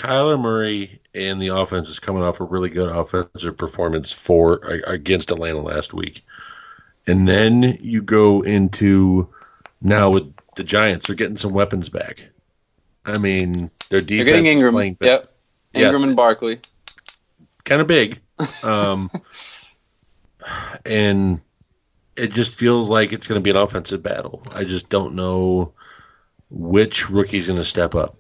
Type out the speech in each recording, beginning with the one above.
Kyler Murray and the offense is coming off a really good offensive performance against Atlanta last week. And then you go into now with the Giants, they're getting some weapons back. I mean, their They're getting defense is Ingram. playing Yep. yeah, Ingram and Barkley. kind of big. And it just feels like it's going to be an offensive battle. I just don't know which rookie's going to step up.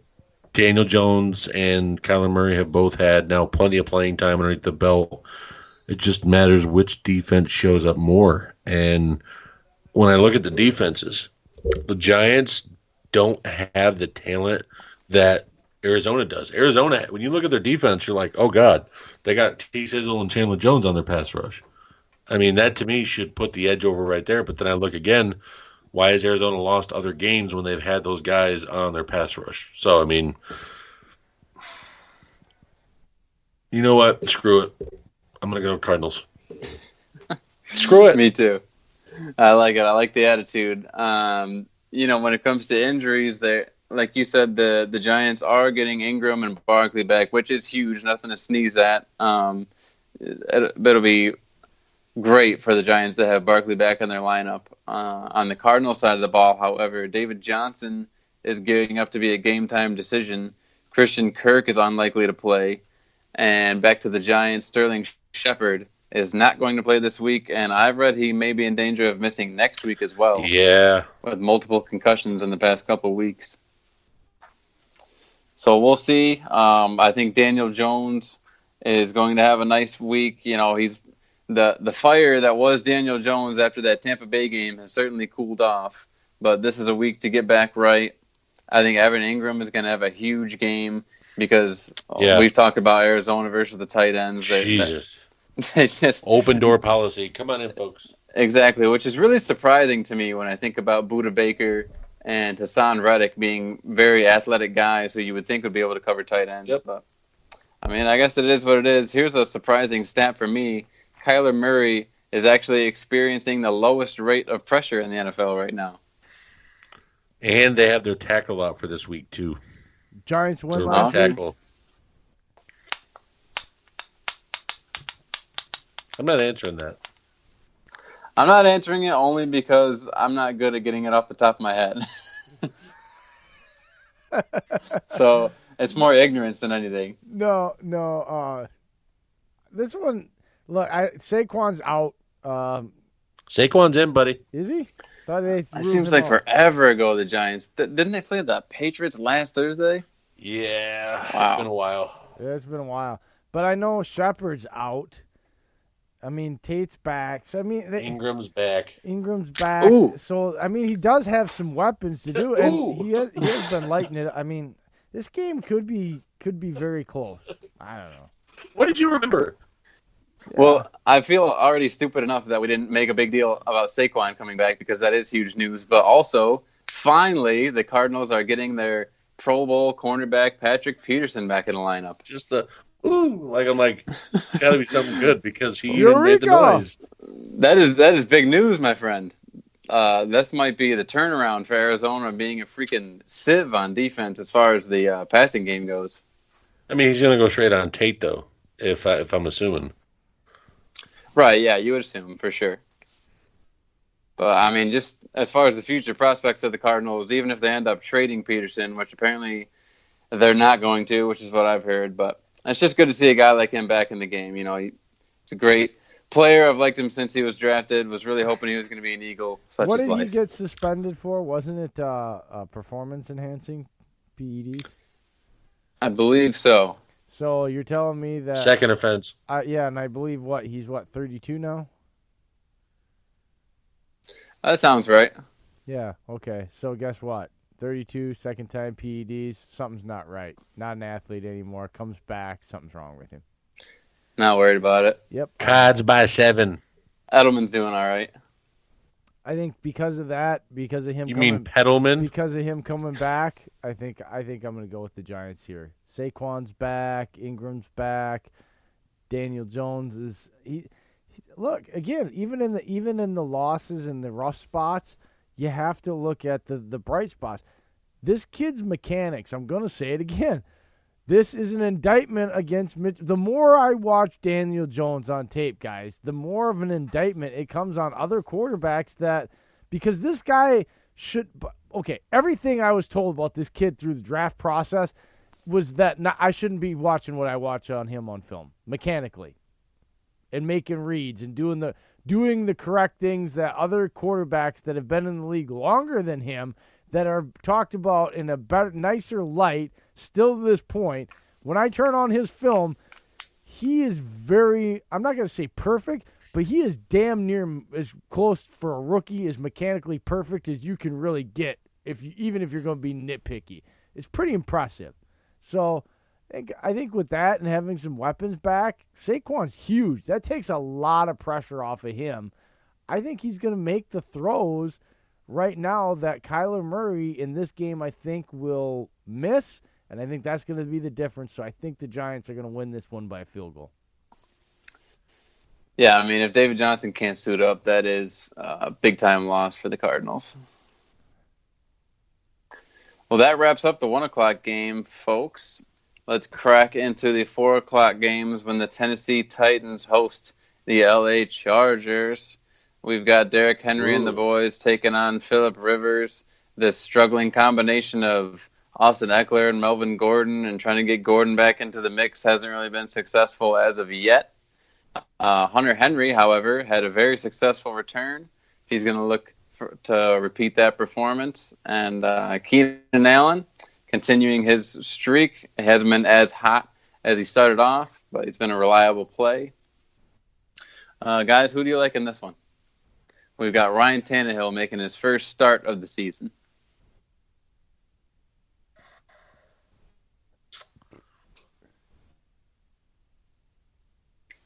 Daniel Jones and Kyler Murray have both had now plenty of playing time underneath the belt. It just matters which defense shows up more. And when I look at the defenses, the Giants don't have the talent that Arizona does. Arizona, when you look at their defense, you're like, oh, God, they got T. Sizzle and Chandler Jones on their pass rush. I mean, that to me should put the edge over right there. But then I look again, why has Arizona lost other games when they've had those guys on their pass rush? So, I mean, you know what? Screw it. I'm going to go Cardinals. Screw it. Me too. I like it. I like the attitude. When it comes to injuries, like you said, the Giants are getting Ingram and Barkley back, which is huge. Nothing to sneeze at. It'll be great for the Giants to have Barkley back in their lineup. On the Cardinals side of the ball, however, David Johnson is gearing up to be a game-time decision. Christian Kirk is unlikely to play. And back to the Giants, Sterling Shepard is not going to play this week, and I've read he may be in danger of missing next week as well. Yeah. With multiple concussions in the past couple of weeks. So we'll see. I think Daniel Jones is going to have a nice week. He's the fire that was Daniel Jones after that Tampa Bay game has certainly cooled off, but this is a week to get back right. I think Evan Ingram is going to have a huge game because we've talked about Arizona versus the tight ends. Jesus. They just open door policy. Come on in, folks. Exactly, which is really surprising to me when I think about Budda Baker and Hassan Reddick being very athletic guys who you would think would be able to cover tight ends. Yep. But, I mean, I guess it is what it is. Here's a surprising stat for me. Kyler Murray is actually experiencing the lowest rate of pressure in the NFL right now. And they have their tackle out for this week, too. Giants won last week. I'm not answering that. I'm not answering it only because I'm not good at getting it off the top of my head. So it's more ignorance than anything. No. This one, look, Saquon's out. Saquon's in, buddy. Is he? It seems like forever ago, the Giants. Didn't they play the Patriots last Thursday? Yeah. Wow. It's been a while. Yeah, it's been a while. But I know Shepard's out. I mean, Tate's back. So, I mean, Ingram's back. Ooh. So, I mean, he does have some weapons to do, and he has been lighting it. I mean, this game could be very close. I don't know. What did you remember? Yeah. Well, I feel already stupid enough that we didn't make a big deal about Saquon coming back because that is huge news. But also, finally, the Cardinals are getting their Pro Bowl cornerback Patrick Peterson back in the lineup. Just I'm like, it's got to be something good because he even made the noise. That is big news, my friend. This might be the turnaround for Arizona being a freaking sieve on defense as far as the passing game goes. I mean, he's going to go straight on Tate, though, if I'm assuming. Right, yeah, you would assume, for sure. But, I mean, just as far as the future prospects of the Cardinals, even if they end up trading Peterson, which apparently they're not going to, which is what I've heard, but it's just good to see a guy like him back in the game. He's a great player. I've liked him since he was drafted. Was really hoping he was going to be an Eagle. What did he get suspended for? Wasn't it performance-enhancing PEDs? I believe so. So you're telling me that... Second offense. Yeah, and I believe he's 32 now? That sounds right. Yeah, okay. So guess what? 32, second time PEDs, something's not right. Not an athlete anymore. Comes back, something's wrong with him. Not worried about it. Yep. Cards by 7. Edelman's doing all right. I think because of that, because of him. You mean Peddleman? Because of him coming back, I think I'm going to go with the Giants here. Saquon's back, Ingram's back, Daniel Jones is look again. Even in the losses and the rough spots, you have to look at the bright spots. This kid's mechanics. I'm going to say it again. This is an indictment against Mitch. The more I watch Daniel Jones on tape, guys, the more of an indictment it comes on other quarterbacks because this guy should. Okay, everything I was told about this kid through the draft process was that I shouldn't be watching what I watch on him on film mechanically, and making reads and doing the correct things that other quarterbacks that have been in the league longer than him that are talked about in a better, nicer light still to this point. When I turn on his film, he is I'm not going to say perfect, but he is damn near as close for a rookie as mechanically perfect as you can really get, even if you're going to be nitpicky. It's pretty impressive. So I think with that and having some weapons back, Saquon's huge. That takes a lot of pressure off of him. I think he's going to make the throws right now that Kyler Murray in this game, I think, will miss, and I think that's going to be the difference. So I think the Giants are going to win this one by a field goal. Yeah, I mean, if David Johnson can't suit up, that is a big-time loss for the Cardinals. Well, that wraps up the 1 o'clock game, folks. Let's crack into the 4 o'clock games when the Tennessee Titans host the LA Chargers. We've got Derrick Henry and the boys taking on Phillip Rivers. This struggling combination of Austin Eckler and Melvin Gordon and trying to get Gordon back into the mix hasn't really been successful as of yet. Hunter Henry, however, had a very successful return. He's going to look to repeat that performance. And Keenan Allen, continuing his streak. It hasn't been as hot as he started off, but he's been a reliable play. Guys, who do you like in this one? We've got Ryan Tannehill making his first start of the season.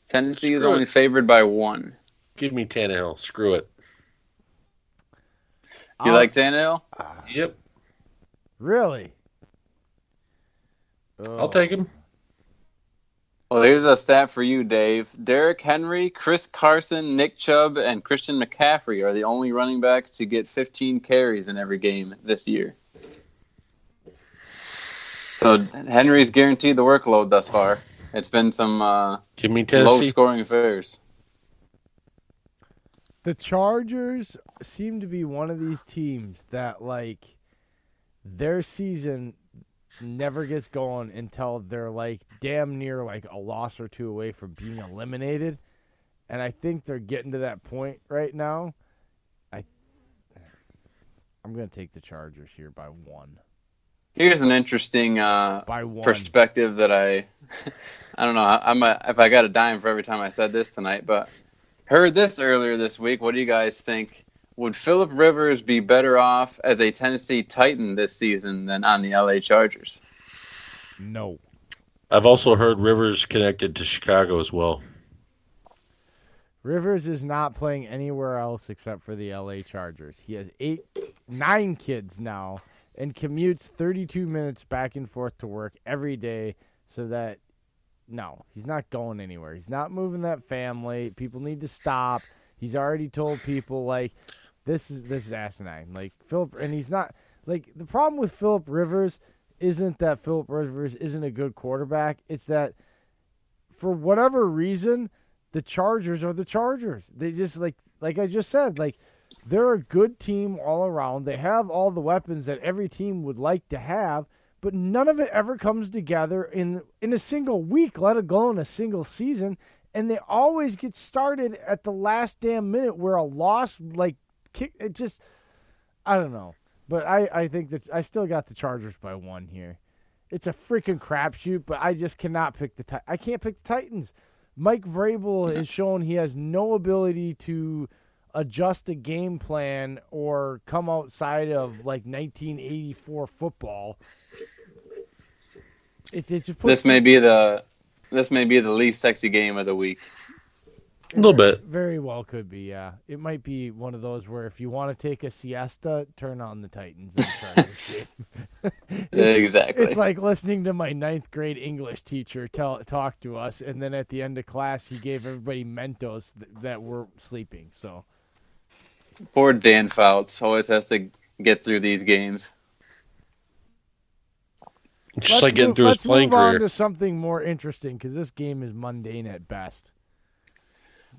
Tennessee is only favored by 1. Give me Tannehill. Screw it. You like Tannehill? Yep. Really? I'll take him. Well, here's a stat for you, Dave. Derrick Henry, Chris Carson, Nick Chubb, and Christian McCaffrey are the only running backs to get 15 carries in every game this year. So Henry's guaranteed the workload thus far. It's been some Give me Tennessee. low-scoring affairs. The Chargers seem to be one of these teams that, like, their season never gets going until they're, like, damn near, like, a loss or two away from being eliminated. And I think they're getting to that point right now. I'm going to take the Chargers here by 1. Here's an interesting perspective that I don't know. If I got a dime for every time I said this tonight, but heard this earlier this week. What do you guys think? Would Phillip Rivers be better off as a Tennessee Titan this season than on the LA Chargers? No. I've also heard Rivers connected to Chicago as well. Rivers is not playing anywhere else except for the LA Chargers. He has 9 kids now and commutes 32 minutes back and forth to work every day, so that, no, he's not going anywhere. He's not moving that family. People need to stop. He's already told people, like, this is asinine. Like, Phillip, and he's not, like, the problem with Phillip Rivers isn't that Phillip Rivers isn't a good quarterback. It's that, for whatever reason, the Chargers are the Chargers. They just, like I just said, like, they're a good team all around. They have all the weapons that every team would like to have, but none of it ever comes together in a single week, let alone a single season. And they always get started at the last damn minute where a loss, like, kick, it just, I don't know. But I think that I still got the Chargers by 1 here. It's a freaking crapshoot, but I just cannot pick I can't pick the Titans. Mike Vrabel has shown he has no ability to adjust a game plan or come outside of, like, 1984 football. It just this may be the least sexy game of the week. A little bit. Very well could be, yeah. It might be one of those where if you want to take a siesta, turn on the Titans and Chargers game. Exactly. It's like listening to my 9th grade English teacher talk to us, and then at the end of class, he gave everybody Mentos that were sleeping. So, poor Dan Fouts always has to get through these games. just like getting through his playing career. Let's career. move on to something more interesting because this game is mundane at best.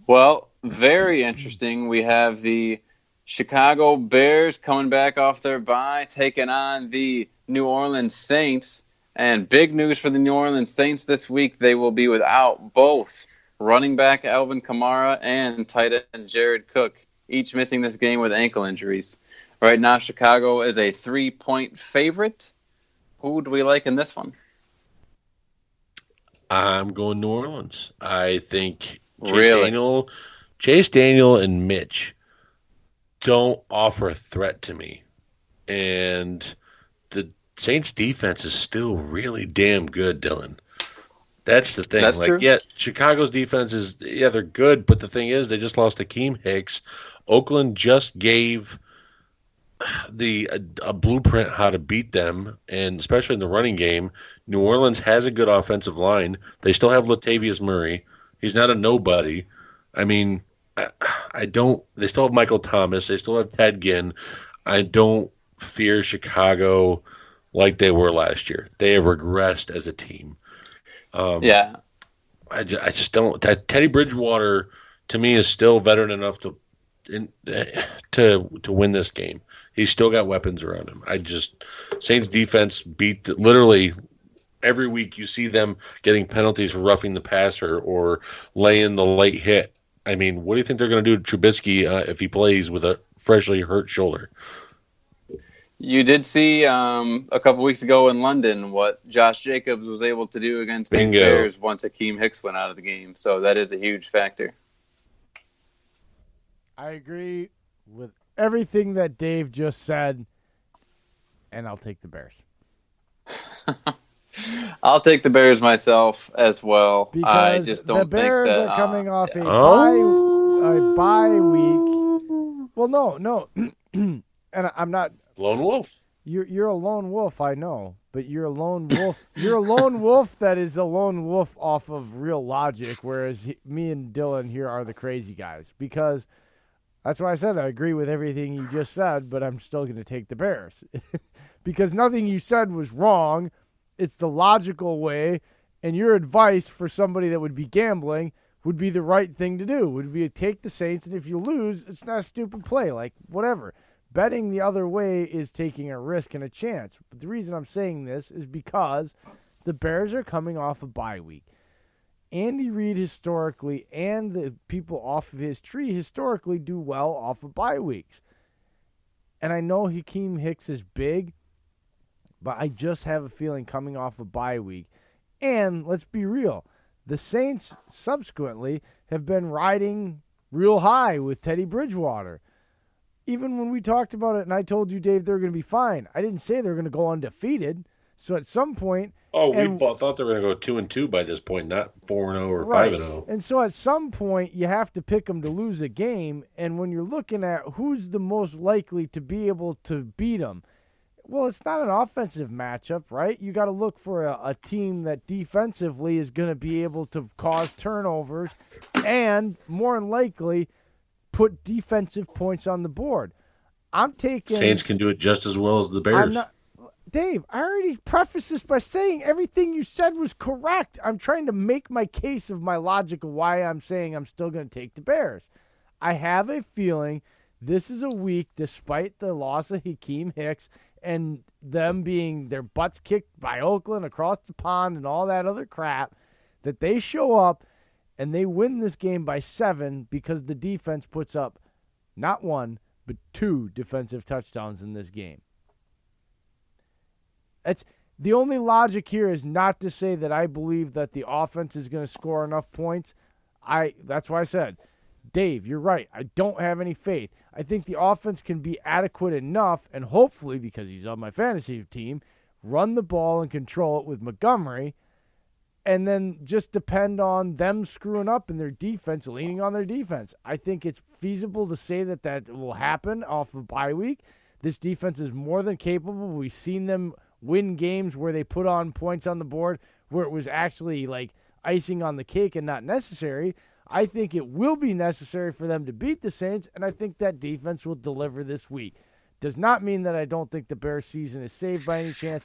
Well, very interesting. We have the Chicago Bears coming back off their bye, taking on the New Orleans Saints. And big news for the New Orleans Saints this week, they will be without both running back Alvin Kamara and tight end Jared Cook, each missing this game with ankle injuries. Right now, Chicago is a 3-point favorite. Who do we like in this one? I'm going New Orleans. I think Really? Chase Daniel and Mitch don't offer a threat to me. And the Saints defense is still really damn good, Dylan. That's the thing. That's true. Yeah, Chicago's defense is, they're good, but the thing is, they just lost Akeem Hicks. Oakland just gave a blueprint how to beat them, and especially in the running game. New Orleans has a good offensive line. They still have Latavius Murray. He's not a nobody. I mean, I don't. They still have Michael Thomas. They still have Ted Ginn. I don't fear Chicago like they were last year. They have regressed as a team. Yeah. I just don't. Teddy Bridgewater, to me, is still veteran enough to win this game. He's still got weapons around him. Saints defense beat literally every week. You see them getting penalties for roughing the passer or laying the late hit. I mean, what do you think they're going to do to Trubisky if he plays with a freshly hurt shoulder? You did see a couple weeks ago in London what Josh Jacobs was able to do against the Bears once Akeem Hicks went out of the game. So that is a huge factor. I agree with everything that Dave just said, and I'll take the Bears. I'll take the Bears myself as well. Because I just don't the Bears think that are coming off a bye week. Well, no. And I'm not lone wolf. You're a lone wolf, I know, but you're a lone wolf. You're a lone wolf that is a lone wolf off of real logic, whereas me and Dylan here are the crazy guys. Because that's why I said I agree with everything you just said, but I'm still going to take the Bears. Because nothing you said was wrong. It's the logical way, and your advice for somebody that would be gambling would be the right thing to do. Would be to take the Saints, and if you lose, it's not a stupid play. Like, whatever. Betting the other way is taking a risk and a chance. But the reason I'm saying this is because the Bears are coming off a bye week. Andy Reid historically and the people off of his tree historically do well off of bye weeks. And I know Hakeem Hicks is big, but I just have a feeling coming off a bye week. And let's be real, the Saints subsequently have been riding real high with Teddy Bridgewater. Even when we talked about it and I told you, Dave, they're going to be fine, I didn't say they're going to go undefeated. So at some point... we thought they were going to go 2-2 by this point, not 4-0 or 5-0. And so at some point, you have to pick them to lose a game. And when you're looking at who's the most likely to be able to beat them, well, it's not an offensive matchup, right? You got to look for a team that defensively is going to be able to cause turnovers and, more than likely, put defensive points on the board. I'm taking... Saints can do it just as well as the Bears. Dave, I already prefaced this by saying everything you said was correct. I'm trying to make my case of my logic of why I'm saying I'm still going to take the Bears. I have a feeling this is a week, despite the loss of Hakeem Hicks and them being their butts kicked by Oakland across the pond and all that other crap, that they show up and they win this game by 7 because the defense puts up not 1, but 2 defensive touchdowns in this game. It's the only logic here is not to say that I believe that the offense is going to score enough points. That's why I said, Dave, you're right. I don't have any faith. I think the offense can be adequate enough, and hopefully, because he's on my fantasy team, run the ball and control it with Montgomery, and then just depend on them screwing up in their defense, leaning on their defense. I think it's feasible to say that will happen off of bye week. This defense is more than capable. We've seen them win games where they put on points on the board where it was actually like icing on the cake and not necessary. I think it will be necessary for them to beat the Saints, and I think that defense will deliver this week. Does not mean that I don't think the Bears season is saved by any chance.